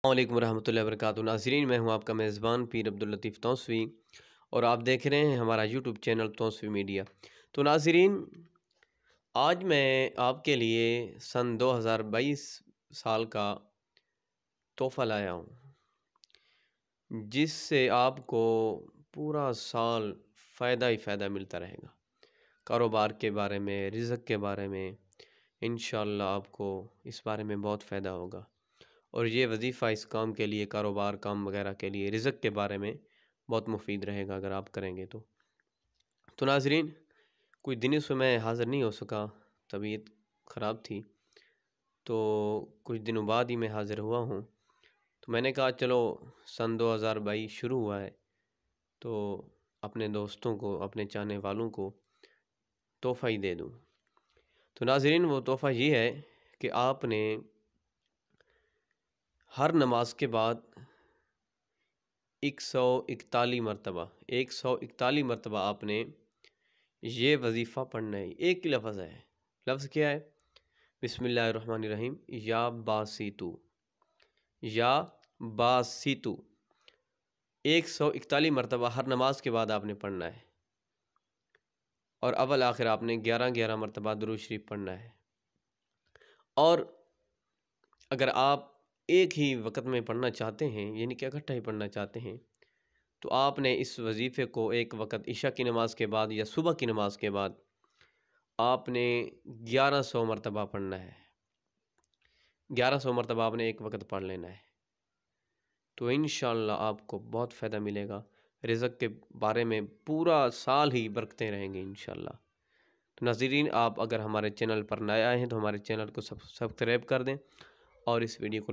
السلام علیکم ورحمۃ اللہ وبرکاتہ۔ ناظرین، میں ہوں آپ کا میزبان پیر عبداللطیف توسوی اور آپ دیکھ رہے ہیں ہمارا یوٹیوب چینل توسوی میڈیا۔ تو ناظرین، آج میں آپ کے لیے سن 2022 سال کا تحفہ لایا ہوں، جس سے آپ کو پورا سال فائدہ ہی فائدہ ملتا رہے گا۔ کاروبار کے بارے میں، رزق کے بارے میں انشاءاللہ آپ کو اس بارے میں بہت فائدہ ہوگا، اور یہ وظیفہ اس کام کے لیے، کاروبار کام وغیرہ کے لیے، رزق کے بارے میں بہت مفید رہے گا اگر آپ کریں گے تو ناظرین، کچھ دنوں سے میں حاضر نہیں ہو سکا، طبیعت خراب تھی، تو کچھ دنوں بعد ہی میں حاضر ہوا ہوں۔ تو میں نے کہا چلو سن 2022 شروع ہوا ہے تو اپنے دوستوں کو، اپنے چاہنے والوں کو تحفہ ہی دے دوں۔ تو ناظرین، وہ تحفہ یہ ہے کہ آپ نے ہر نماز کے بعد 141 مرتبہ آپ نے یہ وظیفہ پڑھنا ہے۔ ایک ہی لفظ ہے، لفظ کیا ہے؟ بسم اللہ الرحمن الرحیم، یا باسیتو، یا باسیتو 141 مرتبہ ہر نماز کے بعد آپ نے پڑھنا ہے، اور اول آخر آپ نے 11 مرتبہ درود شریف پڑھنا ہے۔ اور اگر آپ ایک ہی وقت میں پڑھنا چاہتے ہیں، یعنی کہ اکٹھا ہی پڑھنا چاہتے ہیں، تو آپ نے اس وظیفے کو ایک وقت عشاء کی نماز کے بعد یا صبح کی نماز کے بعد آپ نے 1100 مرتبہ پڑھنا ہے۔ 1100 مرتبہ آپ نے ایک وقت پڑھ لینا ہے، تو انشاءاللہ آپ کو بہت فائدہ ملے گا۔ رزق کے بارے میں پورا سال ہی برکتیں رہیں گے انشاءاللہ۔ تو ناظرین، آپ اگر ہمارے چینل پر نئے آئے ہیں تو ہمارے چینل کو سبسکرائب کر دیں اور اس ویڈیو کو